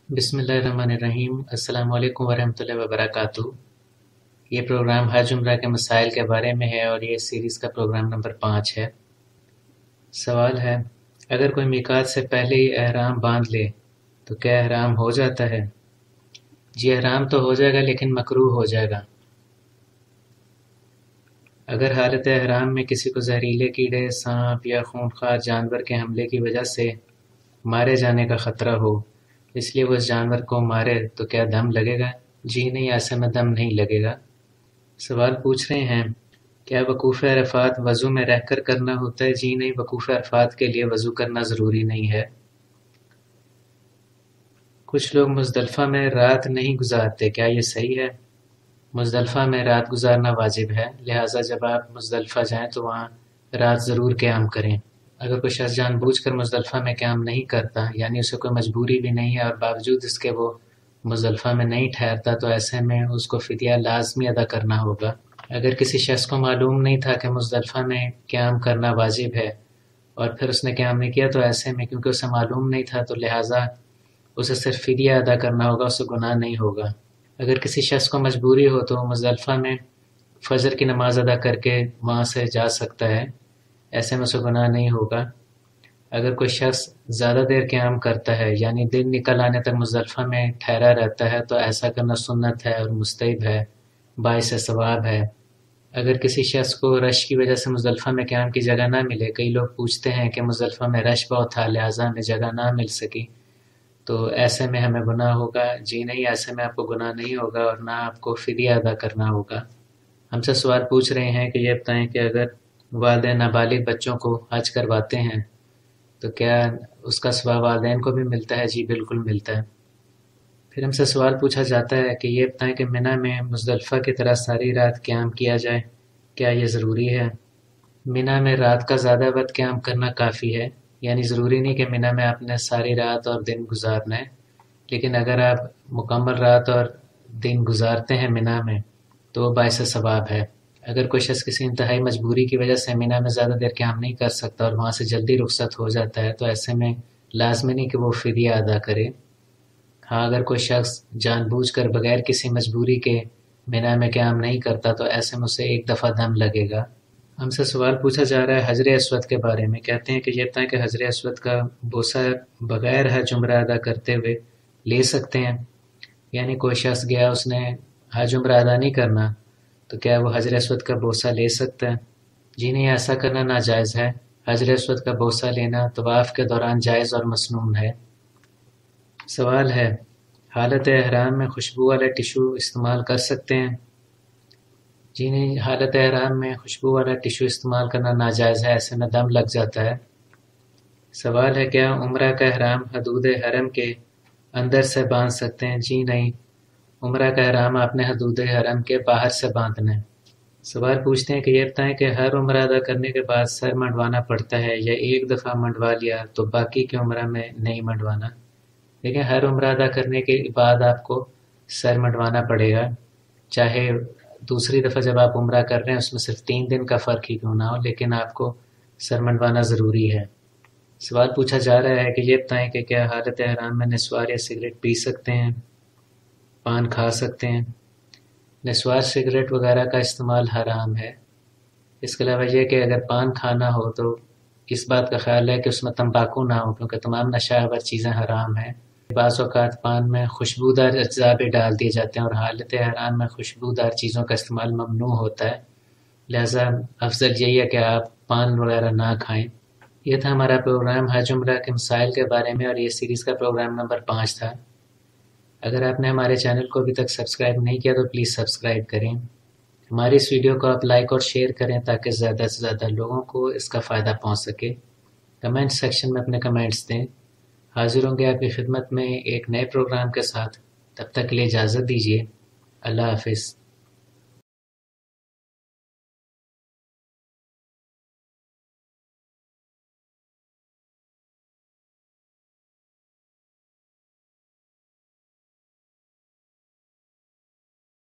बिस्मिल्लाहिर्रहमानिर्रहीम। अस्सलाम वालेकुम वरहमतुल्लाहि वबरकातुहू। ये प्रोग्राम हज उम्रा के मसाइल के बारे में है और ये सीरीज़ का प्रोग्राम नंबर 5 है। सवाल है, अगर कोई मीकात से पहले ही एहराम बांध ले तो क्या एहराम हो जाता है? जी, एहराम तो हो जाएगा लेकिन मकरूह हो जाएगा। अगर हालत एहराम में किसी को जहरीले कीड़े, सांप या खूंखार जानवर के हमले की वजह से मारे जाने का खतरा हो, इसलिए वो उस जानवर को मारे तो क्या दम लगेगा? जी नहीं, ऐसे में दम नहीं लगेगा। सवाल पूछ रहे हैं, क्या वकूफ़ अरफ़ात वज़ू में रहकर करना होता है? जी नहीं, वकूफ़ अरफ़ात के लिए वज़ू करना ज़रूरी नहीं है। कुछ लोग मुज़दलिफ़ा में रात नहीं गुजारते, क्या ये सही है? मुज़दलिफ़ा में रात गुजारना वाजिब है, लिहाजा जब आप मुज़दलिफ़ा जाएं तो वहाँ रात ज़रूर क़याम करें। अगर कोई शख्स जानबूझकर मुज़दलिफ़ा में क़याम नहीं करता, यानी उसे कोई मजबूरी भी नहीं है और बावजूद इसके वो मुज़दलिफ़ा में नहीं ठहरता, तो ऐसे में उसको फ़िदिया लाज़मी अदा करना होगा। अगर किसी शख्स को मालूम नहीं था कि मुज़दलिफ़ा में क़याम करना वाजिब है और फिर उसने क़याम नहीं किया, तो ऐसे में क्योंकि उसे मालूम नहीं था तो लिहाजा उसे सिर्फ फ़िदिया अदा करना होगा, उसे गुनाह नहीं होगा। अगर किसी शख्स को मजबूरी हो तो मुज़दलिफ़ा में फ़जर की नमाज़ अदा करके वहाँ से जा सकता है, ऐसे में उसे गुनाह नहीं होगा। अगर कोई शख्स ज़्यादा देर क़याम करता है, यानी दिन निकल आने तक मुज़दलिफ़ा में ठहरा रहता है, तो ऐसा करना सुन्नत है और मुस्तहब है, बाइस सवाब है। अगर किसी शख्स को रश की वजह से मुज़दलिफ़ा में क़याम की जगह ना मिले, कई लोग पूछते हैं कि मुज़दलिफ़ा में रश बहुत था लिहाजा हमें जगह ना मिल सकी, तो ऐसे में हमें गुनाह होगा? जी नहीं, ऐसे में आपको गुनाह नहीं होगा और ना आपको फ़िदिया अदा करना होगा। हमसे सवाल पूछ रहे हैं कि ये बताएं कि अगर वालिदैन नाबालिग बच्चों को हज करवाते हैं तो क्या उसका सवाब वालिदैन को भी मिलता है? जी बिल्कुल मिलता है। फिर हमसे सवाल पूछा जाता है कि ये बताएं कि मिना में मुज़दलिफ़ा की तरह सारी रात क़याम किया जाए, क्या ये ज़रूरी है? मिना में रात का ज़्यादा वक्त क़याम करना काफ़ी है, यानी ज़रूरी नहीं कि मिना में आपने सारी रात और दिन गुजारना है, लेकिन अगर आप मुकम्मल रात और दिन गुजारते हैं मिना में तो वो बाइस सवाब है। अगर कोई शख्स किसी इंतहाई मजबूरी की वजह से मिना में ज़्यादा देर क़याम नहीं कर सकता और वहाँ से जल्दी रुखसत हो जाता है, तो ऐसे में लाज़मी नहीं कि वो फ़िदिया अदा करे। हाँ, अगर कोई शख्स जानबूझकर बगैर किसी मजबूरी के मिना में क़याम नहीं करता, तो ऐसे में उसे एक दफ़ा दम लगेगा। हमसे सवाल पूछा जा रहा है हजर अस्वद के बारे में। कहते हैं कि ये बताएं कि हजर अस्वद का बोसा बगैर हज उम्रा अदा करते हुए ले सकते हैं? यानी कोई शख्स गया, उसने हज उम्रा अदा नहीं करना, तो क्या वो हजर अस्वद का बोसा ले सकता है? जी नहीं, ऐसा करना नाजायज़ है। हजर अस्वद का बोसा लेना तवाफ़ के दौरान जायज़ और मसनून है। सवाल है, हालत एहराम में खुशबू वाला टिशू इस्तेमाल कर सकते हैं? जी नहीं, हालत एहराम में खुशबू वाला टिशू इस्तेमाल करना नाजायज़ है, ऐसे में दम लग जाता है। सवाल है, क्या उम्रा का एहराम हदूद हरम के अंदर से बांध सकते हैं? जी नहीं, उम्रा का एहराम आपने हदूद हरम के बाहर से बांधना है। सवाल पूछते हैं कि ये बताएं कि हर उम्रा अदा करने के बाद सर मंडवाना पड़ता है या एक दफ़ा मंडवा लिया तो बाकी की उम्रा में नहीं मंडवाना? देखिए, हर उम्रा अदा करने के बाद आपको सर मंडवाना पड़ेगा, चाहे दूसरी दफ़ा जब आप उम्रा कर रहे हैं उसमें सिर्फ 3 दिन का फ़र्क ही क्यों ना हो, लेकिन आपको सर मंडवाना ज़रूरी है। सवाल पूछा जा रहा है कि ये बताएं कि क्या हालत एहराम में निस्वार या सिगरेट पी सकते हैं, पान खा सकते हैं? निस्वार सिगरेट वगैरह का इस्तेमाल हराम है। इसके अलावा ये कि अगर पान खाना हो तो इस बात का ख्याल है कि उसमें तंबाकू ना हो, क्योंकि तमाम नशावर चीज़ें हराम हैं। बाज़ औक़ात पान में खुशबूदार अज्जा भी डाल दिए जाते हैं और हालत एहराम में खुशबूदार चीज़ों का इस्तेमाल ममनू होता है, लिहाजा अफजल यही है कि आप पान वगैरह ना खाएं। ये था हमारा प्रोग्राम हज उम्रा के मसाइल के बारे में और ये सीरीज़ का प्रोग्राम नंबर 5 था। अगर आपने हमारे चैनल को अभी तक सब्सक्राइब नहीं किया तो प्लीज़ सब्सक्राइब करें। हमारी इस वीडियो को आप लाइक और शेयर करें ताकि ज़्यादा से ज़्यादा लोगों को इसका फ़ायदा पहुंच सके। कमेंट सेक्शन में अपने कमेंट्स दें। हाजिर होंगे आपकी खिदमत में एक नए प्रोग्राम के साथ। तब तक के लिए इजाज़त दीजिए। अल्लाह हाफ़िज़।